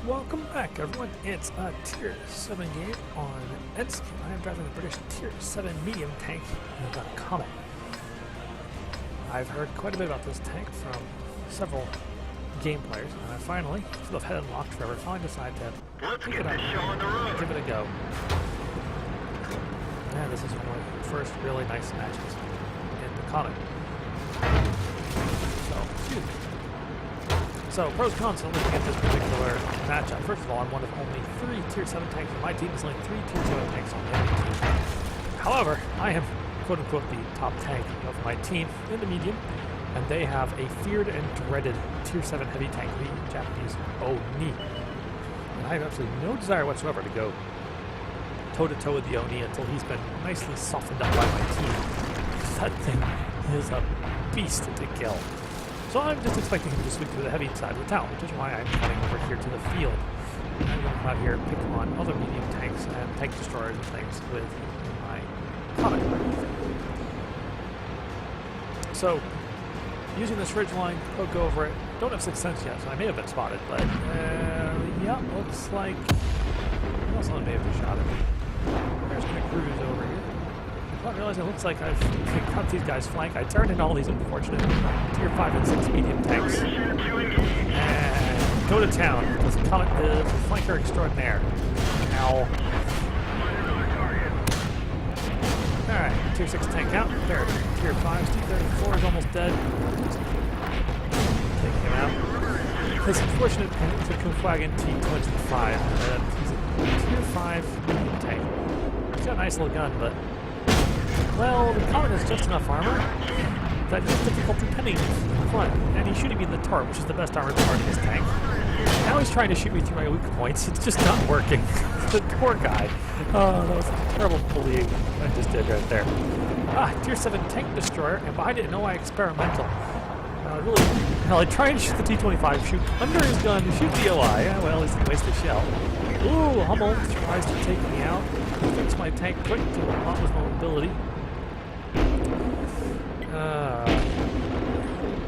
Welcome back, everyone. It's a Tier 7 game on Enskin. I am driving the British Tier 7 medium tank, the Comet. I've heard quite a bit about this tank from several game players, and I finally, full of head unlocked forever, finally decided to pick it up and give it a go. Yeah, this is one of my first really nice matches in the Comet. So, pros cons of looking at this particular matchup. First of all, I'm one of only 3 Tier 7 tanks, and my team is only 3 Tier 7 tanks on the enemy team. However, I am, quote-unquote, the top tank of my team in the medium, and they have a feared and dreaded Tier 7 heavy tank, the Japanese Oni. And I have absolutely no desire whatsoever to go toe-to-toe with the Oni until he's been nicely softened up by my team. That thing is a beast to kill. So I'm just expecting him to sweep through the heavy side of the town, which is why I'm coming over here to the field. I'm going to come out here and pick on other medium tanks and tank destroyers and things with my Comet. So, using this ridge line, poke over it. Don't have 6th sense yet, so I may have been spotted, but yeah, looks like someone may have just shot at me. There's going to cruise over here. I didn't realize it looks like I've got these guys flank. I turned in all these unfortunate Tier 5 and 6 medium tanks. And go to town, because Comet is a flanker extraordinaire. Ow. Alright, Tier 6 tank out. There, Tier 5's T-34 is almost dead. Just take him out. This unfortunate is a Kufwagen T-25. He's a Tier 5 medium tank. He's got a nice little gun, but well, the Comet has just enough armor that it's difficult depending on the front. And he's shooting me in the turret, which is the best armored part of his tank. Now he's trying to shoot me through my weak points. It's just not working. The poor guy. Oh, that was a terrible bullying I just did right there. Tier 7 tank destroyer, and behind it, an OI experimental. Really, hell, I try and shoot the T-25, shoot under his gun, shoot the OI. Yeah, well, he's going to waste the shell. Ooh, Hummel tries to take me out. Fix my tank quick to unlock his mobility.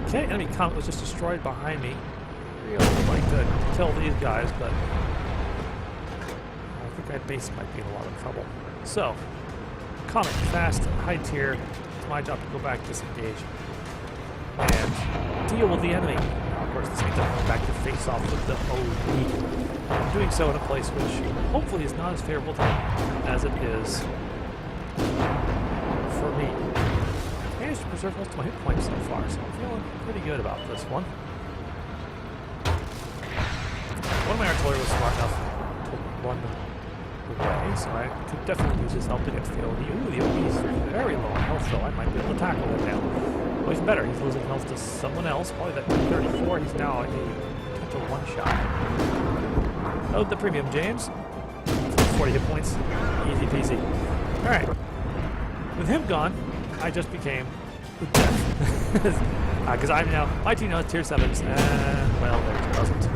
Okay, enemy Comet was just destroyed behind me. I really would like to kill these guys, but I think my base might be in a lot of trouble. So, Comet, fast, high tier. It's my job to go back, disengage, and deal with the enemy. Now, of course, this means I'm going back to face off with the OD. I'm doing so in a place which hopefully is not as favorable to me as it is for me. I managed to preserve most of my hit points so far, so I'm feeling pretty good about this one. One of my artillery was smart enough to run away, so I could definitely use his help against the OD. Ooh, the OD is very low on health, though. I might be able to tackle him now. Well, even better, he's losing health to someone else. Probably that 34, he's now a potential one-shot. Load the premium, James. 40 hit points. Easy peasy. Alright. With him gone, I just became death. Because I'm now, my team now has Tier 7s, and, well, there it doesn't.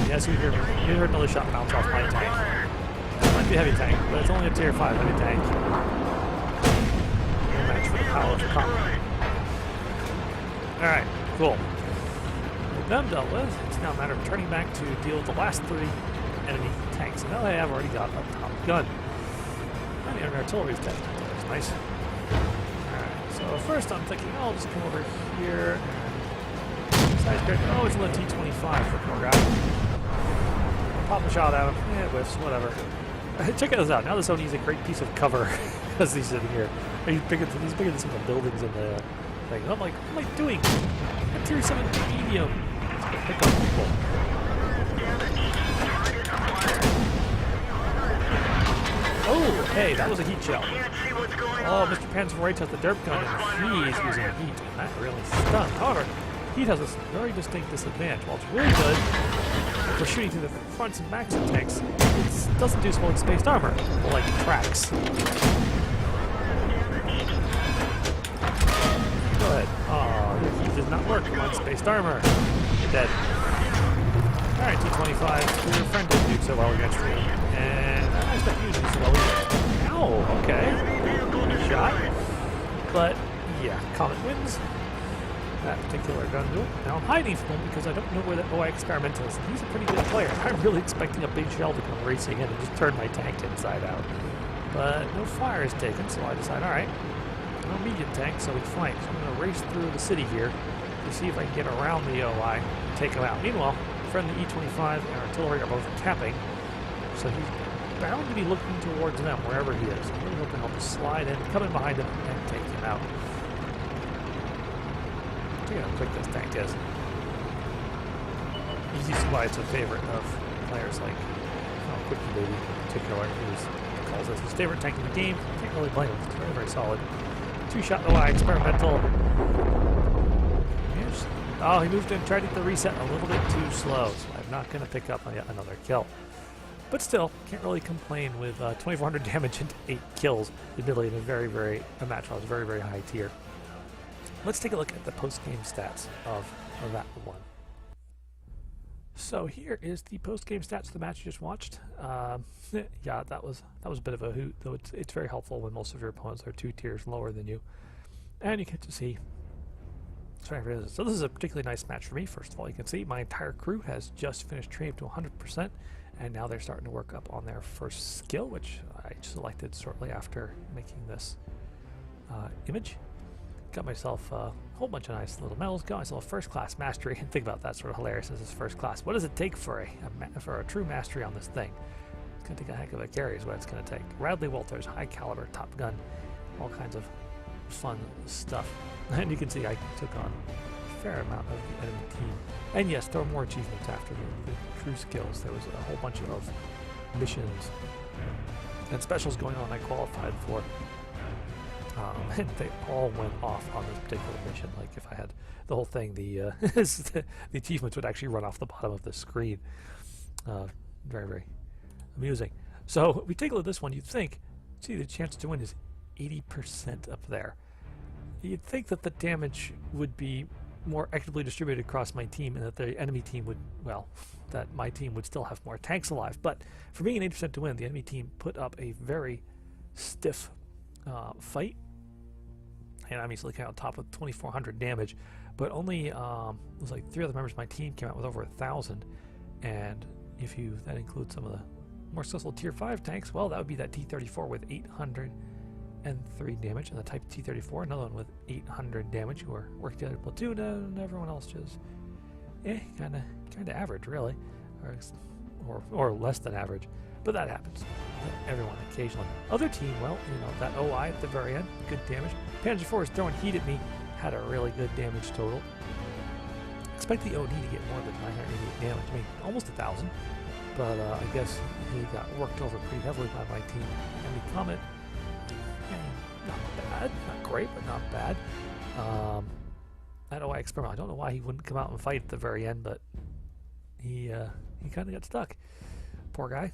Yes, you hear me. You heard another shot bounce off my tank. It might be a heavy tank, but it's only a Tier 5 heavy tank. No match for the power of the Comet. Alright, cool. With them dealt with, it's now a matter of turning back to deal with the last 3 enemy tanks. And now I have already got a top gun. And the artillery is dead. That's nice. Alright, so first I'm thinking, I'll just come over here and size oh, it's a little T-25 for poor guy. Pop a shot at him. Yeah, it whiffs, whatever. Check this out. Now this Oni is a great piece of cover as he's sitting here. He's bigger than some of the buildings in the thing. I'm like, what am I doing? I'm Tier 7 medium. Let's go pick up people. Oh, hey, that was a heat shell. Oh, Mr. Panzeroid has the derp gun, and he's using heat. That really stung. However, heat has a very distinct disadvantage. While it's really good for shooting through the fronts and backs of tanks, it doesn't do so well in spaced armor, like tracks. Go ahead. Oh, your heat does not work on spaced armor. You're dead. Alright, T-25. Your friend didn't do so well against me. And I don't expect you to do so well either. Ow, okay. Shot. But, yeah, Comet wins. that particular gun duel. Now I'm hiding from him because I don't know where the OI Experimental is. He's a pretty good player. I'm really expecting a big shell to come racing in and just turn my tank inside out. But no fire is taken, so I decide, alright, no medium tank, so he flanks. So I'm going to race through the city here to see if I can get around the OI and take him out. Meanwhile, friendly E-25 and artillery are both capping, so he's bound to be looking towards them, wherever he is. I'm really hoping I'll just slide in, come in behind him, and take him out. Look at how quick this tank is. You see why it's a favorite of players like Quickie Baby in particular, who calls this his favorite tank in the game. Can't really blame him. It's very, very solid. Two-shot OI Experimental. Oh, he moved in, tried to get the reset a little bit too slow, so I'm not going to pick up yet another kill. But still, can't really complain with 2,400 damage and 8 kills, admittedly in a match that was very, very high tier. Let's take a look at the post-game stats of that one. So here is the post-game stats of the match you just watched. Yeah, that was a bit of a hoot, though it's very helpful when most of your opponents are 2 tiers lower than you. And you get to see. So this is a particularly nice match for me. First of all, you can see my entire crew has just finished training to 100%, and now they're starting to work up on their first skill, which I selected shortly after making this image. Got myself a whole bunch of nice little medals, got myself first class mastery, and think about that, sort of hilarious as this first class. What does it take for a true mastery on this thing? It's going to take a heck of a carry is what it's going to take. Radley-Walters, high caliber, top gun, all kinds of fun stuff. And you can see I took on a fair amount of the enemy team. And yes, there were more achievements after the true skills. There was a whole bunch of missions and specials going on I qualified for. And they all went off on this particular mission. Like if I had the whole thing, the achievements would actually run off the bottom of the screen. Very, very amusing. So we take a look at this one. You'd think, see, the chance to win is 80% up there. You'd think that the damage would be more equitably distributed across my team and that the enemy team would, well, that my team would still have more tanks alive. But for being an 80% to win, the enemy team put up a very stiff fight. And I'm easily on top with 2,400 damage, but only it was like 3 other members of my team came out with over 1,000. And if that includes some of the more successful tier 5 tanks, well, that would be that T-34 with 803 damage, and the Type T-34, another one with 800 damage, who are working together in platoon, and everyone else just, kind of average, really, or less than average. But that happens. Everyone occasionally. Other team, well, that OI at the very end, good damage. Panzer IV is throwing heat at me, had a really good damage total. Expect the OD to get more than 988 damage. I mean, almost 1,000. But I guess he got worked over pretty heavily by my team. And the Comet, not bad, not great, but not bad. That OI experiment, I don't know why he wouldn't come out and fight at the very end, but he kind of got stuck. Poor guy.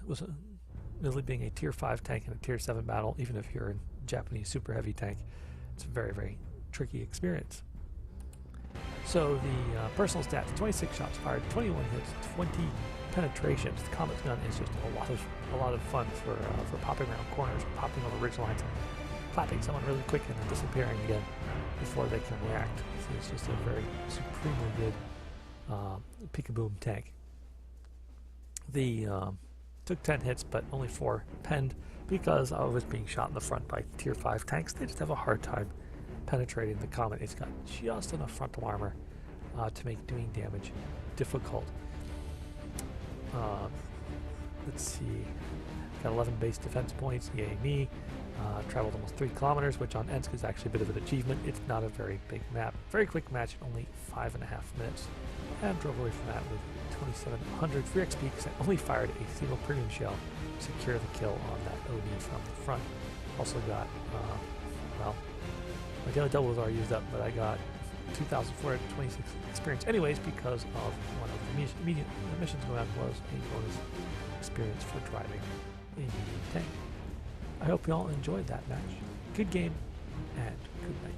Was really being a tier 5 tank in a tier 7 battle, even if you're in Japanese super heavy tank, it's a very, very tricky experience. So the personal stats: 26 shots fired, 21 hits, 20 penetrations. The Comet's gun is just a lot of fun for popping around corners, popping over ridge lines, and clapping someone really quick and then disappearing again before they can react. So it's just a very supremely good peek-a-boom tank. The took 10 hits, but only 4 penned because I was being shot in the front by tier 5 tanks. They just have a hard time penetrating the Comet. It's got just enough frontal armor to make doing damage difficult. Let's see. Got 11 base defense points. Yay me. Traveled almost 3 kilometers, which on Ensk is actually a bit of an achievement. It's not a very big map. Very quick match, only 5.5 minutes. And drove away from that with 2,700 free XP because I only fired a single premium shell to secure the kill on that OD from the front. Also got, well, my daily double was already used up, but I got 2,426 experience anyways because of one of the immediate missions going on was a bonus experience for driving a medium tank. I hope you all enjoyed that match. Good game, and good night.